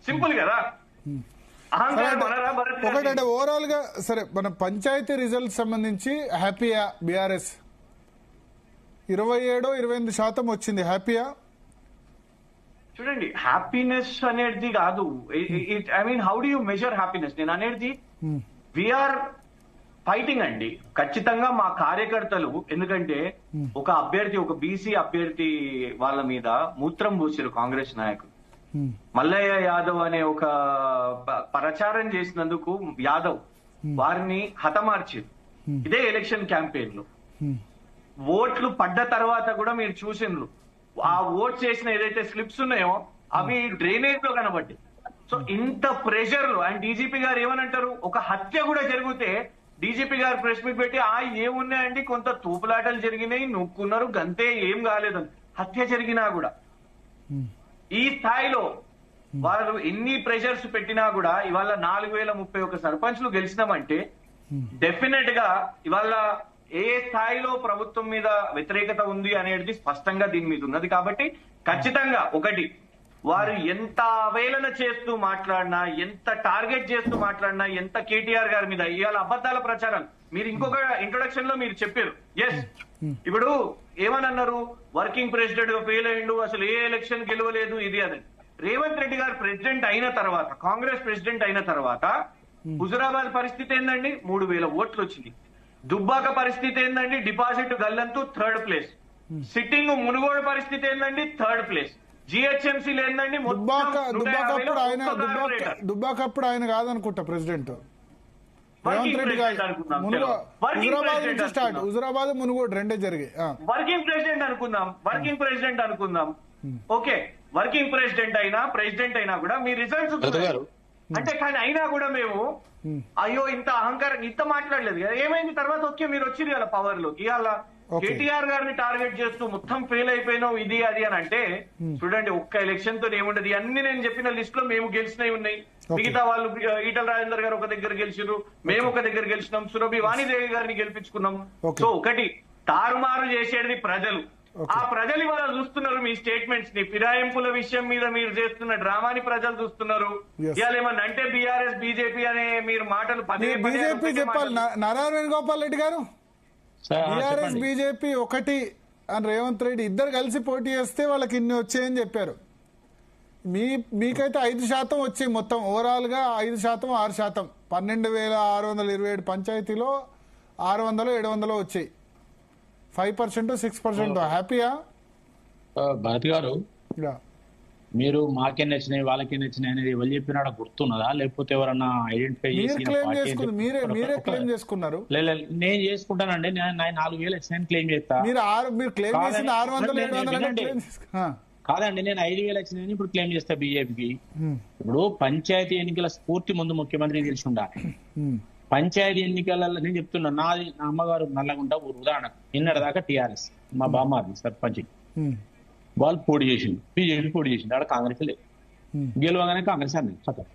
Simple కదా. అహంకారం ఒకటంటే ఓవరాల్ గా సరే మన పంచాయతీ రిజల్ట్ సంబంధించి హ్యాపీయా బీఆర్ఎస్ 27-28% వచ్చింది, హ్యాపీయా? చూడండి, హ్యాపీనెస్ అనేది కాదు. I mean how do you measure happiness? నేను అనేది వీఆర్ ఫైటింగ్ అండి. ఖచ్చితంగా మా కార్యకర్తలు, ఎందుకంటే ఒక అభ్యర్థి, ఒక బీసీ అభ్యర్థి వాళ్ళ మీద మూత్రం పోసారు కాంగ్రెస్ నాయకులు. మల్లయ్య యాదవ్ అనే ఒక ప్రచారం చేసినందుకు యాదవ్ వారిని హతమార్చారు ఇదే ఎలక్షన్ క్యాంపెయిన్ లో. ఓట్లు పడ్డ తర్వాత కూడా మీరు చూసిండ్రు, ఆ ఓట్ చేసిన ఏదైతే స్లిప్స్ ఉన్నాయో అవి డ్రైనేజ్ లో కనబడ్డాయి. సో ఇంత ప్రెషర్ లో, అండ్ డీజీపీ గారు ఏమనంటారు, ఒక హత్య కూడా జరిగితే డీజీపీ గారు ప్రెస్ మీట్ పెట్టి ఏమున్నాయండి, కొంత తూపులాటలు జరిగినాయి, నొక్కున్నారు, గంతే, ఏం కాలేదని. హత్య జరిగినా కూడా ఈ స్థాయిలో వాళ్ళు ఎన్ని ప్రెషర్స్ పెట్టినా కూడా ఇవాళ 4031 సర్పంచ్లు గెలిచినామంటే డెఫినెట్ గా ఇవాళ ఏ స్థాయిలో ప్రభుత్వం మీద వ్యతిరేకత ఉంది అనేది స్పష్టంగా దీని మీద ఉన్నది. కాబట్టి ఖచ్చితంగా ఒకటి, వారు ఎంత అవహేళన చేస్తూ మాట్లాడినా, ఎంత టార్గెట్ చేస్తూ మాట్లాడినా, ఎంత కేటీఆర్ గారి మీద ఇవాళ అబద్ధాల ప్రచారం. మీరు ఇంకొక ఇంట్రొడక్షన్ లో మీరు చెప్పారు, ఎస్ ఇప్పుడు ఏమనన్నారు, వర్కింగ్ ప్రెసిడెంట్ గా ఫెయిల్ అయ్యిండు, అసలు ఏ ఎలక్షన్ గెలవలేదు ఇది అని. రేవంత్ రెడ్డి గారు ప్రెసిడెంట్ అయిన తర్వాత, కాంగ్రెస్ ప్రెసిడెంట్ అయిన తర్వాత హుజురాబాద్ పరిస్థితి ఏందండి, 3000 ఓట్లు వచ్చింది. దుబ్బాక పరిస్థితి ఏందండి, డిపాజిట్ గల్లంతు 3rd ప్లేస్. సిట్టింగ్ మునుగోడు పరిస్థితి ఏందండి, 3rd ప్లేస్. జిహెచ్ఎంసీ లేదండి, దుబ్బాకప్పుడు ఆయన కాదనుకుంటా ప్రెసిడెంట్, రేవంత్ రెడ్డి గారు. హుజురాబాద్ మునుగోడు రెండే జరిగాయి. వర్కింగ్ ప్రెసిడెంట్ అనుకుందాం, ఓకే, వర్కింగ్ ప్రెసిడెంట్ అయినా కూడా మీ రిజల్ట్స్ అంటే, కానీ అయినా కూడా మేము అయ్యో ఇంత అహంకారం ఇంత మాట్లాడలేదు కదా. ఏమైంది తర్వాత? ఓకే, మీరు వచ్చింది కదా పవర్ లోకి, ఇవాళ కేటీఆర్ గారిని టార్గెట్ చేస్తూ మొత్తం ఫెయిల్ అయిపోయినావు ఇది అది అని అంటే, చూడండి ఒక్క ఎలక్షన్ తో ఏముండదు. అన్ని నేను చెప్పిన లిస్ట్ లో మేము గెలిచినవి ఉన్నాయి. మిగతా వాళ్ళు ఈటల రాజేందర్ గారు ఒక దగ్గర గెలిచిరు, మేము ఒక దగ్గర గెలిచినాం, సురభి వాణిదేవి గారిని గెలిపించుకున్నాం. సో ఒకటి, తారుమారు చేసేది ప్రజలు. ఆ ప్రజలు ఇవాళ చూస్తున్నారు మీ స్టేట్మెంట్స్ ని, ఫిరాయింపుల విషయం మీద మీరు చేస్తున్న డ్రామాని ప్రజలు చూస్తున్నారు. ఇవాళ ఏమన్నా అంటే బీఆర్ఎస్ బీజేపీ అనే మీరు మాటలు బీజేపీ చెప్పాలి. నారాయణ వేణుగోపాల్ రెడ్డి గారు, బీఆర్ఎస్ బీజేపీ ఒకటి అని రేవంత్ రెడ్డి ఇద్దరు కలిసి పోటీ చేస్తే వాళ్ళకి ఇన్ని వచ్చాయని చెప్పారు. మీకైతే 5% వచ్చాయి మొత్తం, ఓవరాల్ గా 5%, 6%. 12,627 పంచాయతీలో 600-700 వచ్చాయి. 5%, 6%. హ్యాపీయా భరత్ గారు? మీరు మాకే నచ్చినాయి వాళ్ళకే నచ్చినాయి అనేది ఎవరు చెప్పినాడో గుర్తున్నదా, లేకపోతే ఎవరన్నా ఐడెంటిఫై మీరే క్లెయిమ్ చేసుకున్నారు? నేను చేసుకుంటానండి. నేను 4,000 వచ్చినాయని క్లెయిమ్ చేస్తా. కాదండి, నేను 5,000 వచ్చినాయని ఇప్పుడు క్లెయిమ్ చేస్తా బీజేపీకి. ఇప్పుడు పంచాయతీ ఎన్నికల స్ఫూర్తి ముందు ముఖ్యమంత్రికి తెలిసి ఉండాలి. పంచాయతీ ఎన్నికలలో నేను చెప్తున్నా, నా అమ్మగారు నల్లగుంట ఉదాహరణ, నిన్నటిదాకా టీఆర్ఎస్ మా బామ్మారి సర్పంచ్ వాళ్ళు పోటీ చేసింది, బీజేపీ పోటీ చేసింది, అక్కడ కాంగ్రెస్ లేదు. గెలవగానే కాంగ్రెస్ అన్నది ఖతం.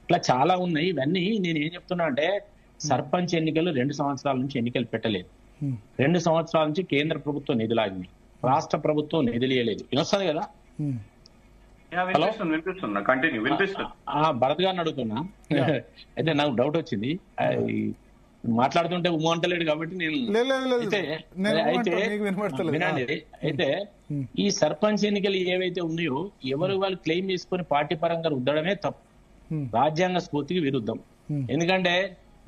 ఇట్లా చాలా ఉన్నాయి. ఇవన్నీ నేను ఏం చెప్తున్నా అంటే, సర్పంచ్ ఎన్నికలు 2 సంవత్సరాల నుంచి ఎన్నికలు పెట్టలేదు. 2 సంవత్సరాల నుంచి కేంద్ర ప్రభుత్వం నిధులు ఆగింది, రాష్ట్ర ప్రభుత్వం నిధులు ఇవ్వలేదు. వినొస్తుంది కదా? భరత్ గారిని అడుగుతున్నా. అయితే నాకు డౌట్ వచ్చింది, మాట్లాడుతుంటే అంటలేడు కాబట్టి నేను వినండి. అయితే ఈ సర్పంచ్ ఎన్నికలు ఏవైతే ఉన్నాయో ఎవరు వాళ్ళు క్లెయిమ్ చేసుకుని పార్టీ పరంగా రుద్దడమే తప్పు, రాజ్యాంగ స్ఫూర్తికి విరుద్ధం. ఎందుకంటే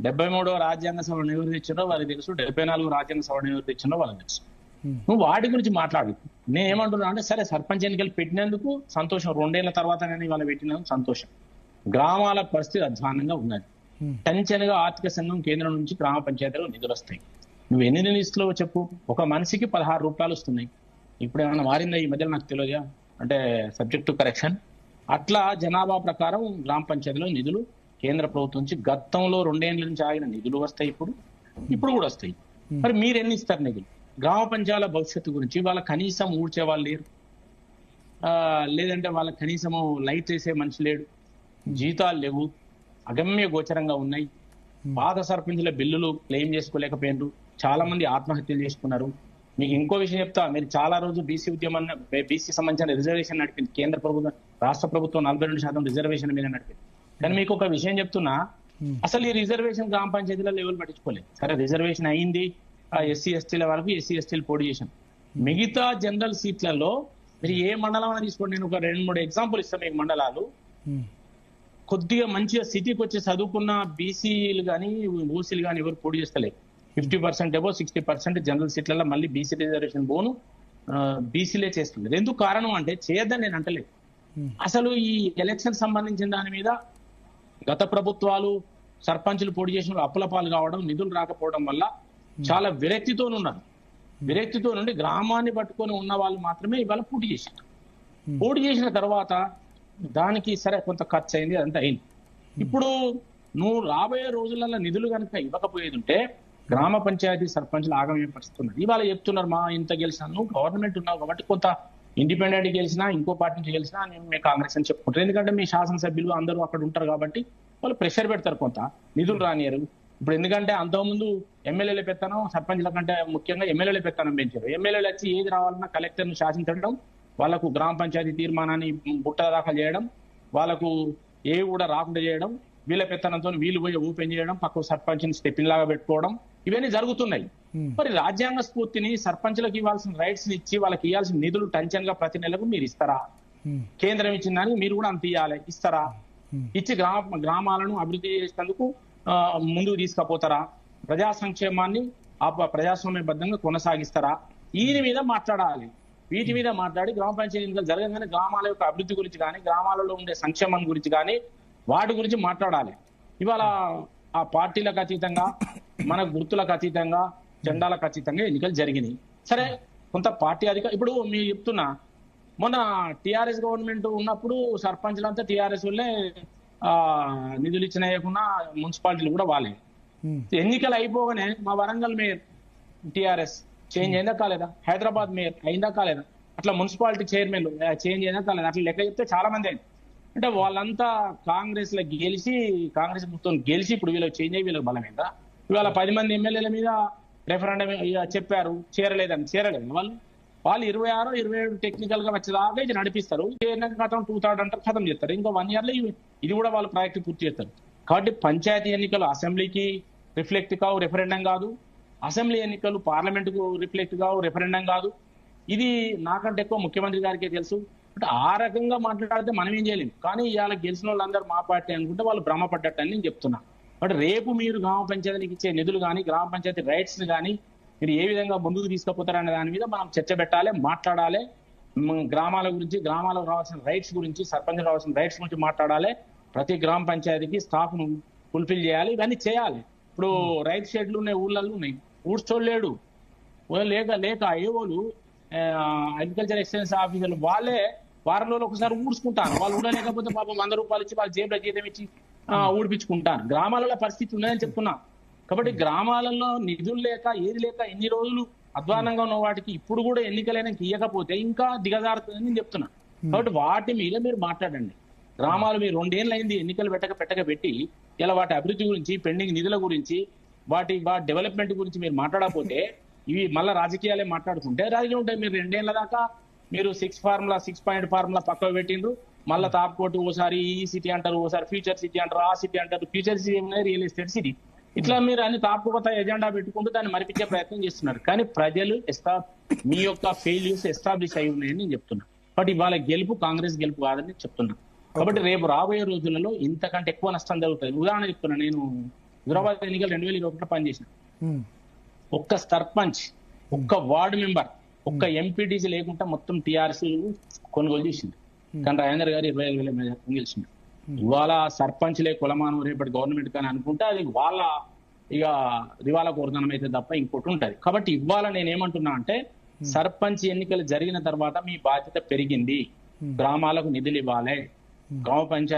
73వ రాజ్యాంగ సవరణ ఎవరు తెచ్చినో వాళ్ళకి తెలుసు, 74వ రాజ్యాంగ సవరణ ఎవరు తెచ్చినో వాళ్ళకి తెలుసు. నువ్వు వాటి గురించి మాట్లాడు. నేను ఏమంటున్నా అంటే, సరే సర్పంచ్ ఎన్నికలు పెట్టినందుకు సంతోషం, 2 ఏళ్ల తర్వాత వాళ్ళు పెట్టినందుకు సంతోషం. గ్రామాల పరిస్థితి అధ్వానంగా ఉన్నది. టెన్షన్గా ఆర్థిక సంఘం కేంద్రం నుంచి గ్రామ పంచాయతీలో నిధులు వస్తాయి. నువ్వు ఎన్ని లిస్టులో చెప్పు, ఒక మనిషికి 16 రూపాయలు వస్తున్నాయి. ఇప్పుడు ఏమైనా మారిందా ఈ మధ్యలో నాకు తెలియదు, అంటే సబ్జెక్ట్ టు కరెక్షన్. అట్లా జనాభా ప్రకారం గ్రామ పంచాయతీలో నిధులు కేంద్ర ప్రభుత్వం నుంచి గతంలో 2 ఏళ్ల నుంచి ఆగిన నిధులు వస్తాయి, ఇప్పుడు కూడా వస్తాయి. మరి మీరు ఎన్ని ఇస్తారు నిధులు? గ్రామ పంచాయతీల భవిష్యత్తు గురించి వాళ్ళ కనీసం ఊడ్చే వాళ్ళు లేరు, లేదంటే వాళ్ళ కనీసము లైట్ వేసే మనిషి లేడు, జీతాలు లేవు, అగమ్య గోచరంగా ఉన్నాయి. పాత సర్పంచుల బిల్లులు క్లెయిమ్ చేసుకోలేకపోయినారు, చాలా మంది ఆత్మహత్యలు చేసుకున్నారు. మీకు ఇంకో విషయం చెప్తా, మీరు చాలా రోజు బీసీ ఉద్యమాన్ని, బీసీ సంబంధించిన రిజర్వేషన్ నడిపింది కేంద్ర ప్రభుత్వం. రాష్ట్ర ప్రభుత్వం 42% రిజర్వేషన్ మీద నడిపింది. కానీ మీకు ఒక విషయం చెప్తున్నా, అసలు ఈ రిజర్వేషన్ గ్రామ పంచాయతీల లెవెల్ పట్టించుకోలేదు. సరే రిజర్వేషన్ అయింది, ఎస్సీ ఎస్టీల వరకు ఎస్సీ ఎస్టీలు పోటీ చేశాం. మిగతా జనరల్ సీట్లలో మీరు ఏ మండలం అని తీసుకోండి, నేను ఒక 2-3 ఎగ్జాంపుల్ ఇస్తాను మీకు మండలాలు. కొద్దిగా మంచిగా సిటీకి వచ్చి చదువుకున్న బీసీలు కానీ ఓసీలు కానీ ఎవరు పోటీ చేస్తలేదు. 50% ఏవో 60% జనరల్ సీట్లలో మళ్ళీ బీసీ రిజర్వేషన్ బోను బీసీలే చేస్తున్నారు. ఎందుకు కారణం అంటే చేయొద్దని నేను అంటలేదు. అసలు ఈ ఎలక్షన్ సంబంధించిన దాని మీద గత ప్రభుత్వాలు సర్పంచులు పోటీ చేసిన అప్పుల పాలు కావడం, నిధులు రాకపోవడం వల్ల చాలా విరక్తితో ఉన్నారు. విరక్తితో నుండి గ్రామాన్ని పట్టుకొని ఉన్న వాళ్ళు మాత్రమే ఇవాళ పోటీ చేశారు. పోటీ చేసిన తర్వాత దానికి సరే కొంత ఖర్చు అయింది, అదంతా అయింది. ఇప్పుడు నువ్వు రాబోయే రోజులలో నిధులు కనుక ఇవ్వకపోయేది ఉంటే గ్రామ పంచాయతీ సర్పంచులు ఆగమయ్యే పరిస్థితి ఉన్నది. ఇవాళ చెప్తున్నారు మా ఇంత గెలిచినా, నువ్వు గవర్నమెంట్ ఉన్నావు కాబట్టి కొంత ఇండిపెండెంట్ గెలిచినా ఇంకో పార్టీ నుంచి గెలిచినా మేము కాంగ్రెస్ అని చెప్పుకుంటారు. ఎందుకంటే మీ శాసనసభ్యులు అందరూ అక్కడ ఉంటారు కాబట్టి వాళ్ళు ప్రెషర్ పెడతారు, కొంత నిధులు రానియరు. ఇప్పుడు ఎందుకంటే అంతకుముందు ఎమ్మెల్యేలు పెత్తనం, సర్పంచ్ల కంటే ముఖ్యంగా ఎమ్మెల్యేలు పెత్తనం పెంచారు. ఎమ్మెల్యేలు వచ్చి ఏది రావాలన్నా కలెక్టర్ను శాసించడం, వాళ్ళకు గ్రామ పంచాయతీ తీర్మానాన్ని బుట్ట దాఖలు చేయడం, వాళ్ళకు ఏ కూడా రాకుండా చేయడం, వీళ్ళ పెత్తనంతో వీళ్ళు పోయి ఓపెన్ చేయడం, పక్క సర్పంచ్ని స్టెప్పిన్ లాగా పెట్టుకోవడం, ఇవన్నీ జరుగుతున్నాయి. మరి రాజ్యాంగ స్ఫూర్తిని సర్పంచ్లకు ఇవ్వాల్సిన రైట్స్ ఇచ్చి వాళ్ళకి ఇవ్వాల్సిన నిధులు టెన్షన్ గా ప్రతి నెలకు మీరు ఇస్తారా? కేంద్రం ఇచ్చిన దానికి మీరు కూడా అంత ఇవ్వాలి, ఇస్తారా? ఇచ్చి గ్రామాలను అభివృద్ధి చేసేందుకు ముందుకు తీసుకుపోతారా? ప్రజా సంక్షేమాన్ని ప్రజాస్వామ్యబద్ధంగా కొనసాగిస్తారా? వీటి మీద మాట్లాడాలి. వీటి మీద మాట్లాడి గ్రామ పంచాయతీ ఎన్నికలు జరగగానే గ్రామాల యొక్క అభివృద్ధి గురించి కానీ, గ్రామాలలో ఉండే సంక్షేమం గురించి కానీ వాటి గురించి మాట్లాడాలి. ఇవాళ ఆ పార్టీలకు అతీతంగా, మన గుర్తులకు అతీతంగా, జెండాలకు అతీతంగా ఎన్నికలు జరిగినాయి. సరే కొంత పార్టీ ఇప్పుడు మీరు చెప్తున్నా, మొన్న టిఆర్ఎస్ గవర్నమెంట్ ఉన్నప్పుడు సర్పంచ్లంతా టిఆర్ఎస్ వల్లే నిధులు ఇచ్చినాయకున్నా మున్సిపాలిటీలు కూడా వాళ్ళే. ఎన్నికలు అయిపోగానే మా వరంగల్ మేయర్ టిఆర్ఎస్ చేంజ్ అయిందా కాలేదా? హైదరాబాద్ మేయర్ అయిందా కాలేదా? అట్లా మున్సిపాలిటీ చైర్మన్లు చేంజ్ అయినా కాలేదా? అట్లా లెక్క చెప్తే చాలా మంది అయింది. అంటే వాళ్ళంతా కాంగ్రెస్ లో గెలిచి, కాంగ్రెస్ ప్రభుత్వం గెలిచి ఇప్పుడు వీళ్ళకి చేంజ్ అయ్యి వీళ్ళకి బలమైందా? ఇవాళ 10 మంది ఎమ్మెల్యేల మీద రెఫరెండం చెప్పారు, చేరలేదు వాళ్ళు 26, 27 టెక్నికల్ గా వచ్చేదాకా ఇది నడిపిస్తారు. గతం 2/3 అంటారు, ఖతం చేస్తారు. ఇంకో 1 year లో ఇది కూడా వాళ్ళు ప్రాజెక్టు పూర్తి చేస్తారు. కాబట్టి పంచాయతీ ఎన్నికలు అసెంబ్లీకి రిఫ్లెక్ట్ కావు, రెఫరెండం కాదు. అసెంబ్లీ ఎన్నికలు పార్లమెంట్ కు రిఫ్లెక్ట్ కావు, రెఫరెండం కాదు. ఇది నాకంటే ఎక్కువ ముఖ్యమంత్రి గారికే తెలుసు. అంటే ఆ రకంగా మాట్లాడితే మనం ఏం చేయలేము. కానీ ఇవాళ గెలిచిన వాళ్ళందరూ మా పార్టీ అనుకుంటే వాళ్ళు భ్రమపడ్డట్టు అని నేను చెప్తున్నా. బట్ రేపు మీరు గ్రామ పంచాయతీకి ఇచ్చే నిధులు కానీ, గ్రామ పంచాయతీ రైట్స్ కానీ మీరు ఏ విధంగా ముందుకు తీసుకుపోతారనే దాని మీద మనం చర్చ పెట్టాలి, మాట్లాడాలి. గ్రామాల గురించి, గ్రామాలకు రావాల్సిన రైట్స్ గురించి, సర్పంచ్ రావాల్సిన రైట్స్ గురించి మాట్లాడాలి. ప్రతి గ్రామ పంచాయతీకి స్టాఫ్ ను ఫుల్ఫిల్ చేయాలి, ఇవన్నీ చేయాలి. ఇప్పుడు రైతు షెడ్లు ఉన్నాయి, ఊళ్ళల్లో ఉన్నాయి, ఊడ్చోలేడు లేక ఏవోలు అగ్రికల్చర్ ఎక్స్చేంజ్ ఆఫీసర్లు వాళ్ళే వారంలో ఒకసారి ఊడ్చుకుంటారు. వాళ్ళు ఊడలేకపోతే పాపం 100 రూపాయలు ఇచ్చి వాళ్ళ జేబులో జీతం ఇచ్చి ఊడిపించుకుంటారు. గ్రామాలలో పరిస్థితి ఉన్నదని చెప్తున్నా. కాబట్టి గ్రామాలలో నిధులు లేక, ఏది లేక ఎన్ని రోజులు అధ్వానంగా ఉన్న వాటికి ఇప్పుడు కూడా ఎన్నికలైనా ఇయ్యకపోతే ఇంకా దిగజారుతుందని నేను చెప్తున్నా. కాబట్టి వాటి మీద మీరు మాట్లాడండి. గ్రామాలు మీరు 2 ఏళ్ళు అయింది ఎన్నికలు పెట్టక పెట్టి ఇలా వాటి అభివృద్ధి గురించి, పెండింగ్ నిధుల గురించి, వాటి డెవలప్మెంట్ గురించి మీరు మాట్లాడకపోతే ఇవి మళ్ళీ రాజకీయాలే మాట్లాడుకుంటే రాజకీయం ఉంటాయి. మీరు 2 ఏళ్ల దాకా మీరు 6 పాయింట్ ఫార్ములా పక్కకు పెట్టిండ్రు. మళ్ళీ తాప్కోటు ఓసారి ఈ సిటీ అంటారు, ఓసారి ఫ్యూచర్ సిటీ అంటారు, ఆ సిటీ అంటారు. ఫ్యూచర్ సిటీ ఏమైనా రియల్ ఎస్టేట్ సిటీ, ఇట్లా మీరు అన్ని తాపుకొత్త ఎజెండా పెట్టుకుంటూ దాన్ని మరిపించే ప్రయత్నం చేస్తున్నారు. కానీ ప్రజలు మీ యొక్క ఫెయిల్యూర్స్ ఎస్టాబ్లిష్ అయి ఉన్నాయని నేను చెప్తున్నా. బట్ ఇవాళ గెలుపు కాంగ్రెస్ గెలుపు కాదని చెప్తున్నా. కాబట్టి రేపు రాబోయే రోజులలో ఇంతకంటే ఎక్కువ నష్టం జరుగుతుంది. ఉదాహరణ చెప్తున్నా, నేను హైదరాబాద్ ఎన్నికలు 2021 పనిచేసిన. ఒక్క సర్పంచ్, ఒక్క వార్డు మెంబర్, ఒక్క ఎంపీటీసీ లేకుండా మొత్తం టీఆర్ఎస్ కొనుగోలు చేసింది. కానీ రాజేందర్ గారు 25,000 మెజార్టీ గెలిచింది. ఇవాళ సర్పంచ్లే కులమానం రేపటి గవర్నమెంట్ కానీ అనుకుంటే అది వాళ్ళ దివాలా కోరుతనం అయితే తప్ప ఇంకోటి ఉంటది. కాబట్టి ఇవాళ నేనేమంటున్నా అంటే సర్పంచ్ ఎన్నికలు జరిగిన తర్వాత మీ బాధ్యత పెరిగింది. గ్రామాలకు నిధులు ఇవ్వాలి, గ్రామ పంచాయతీ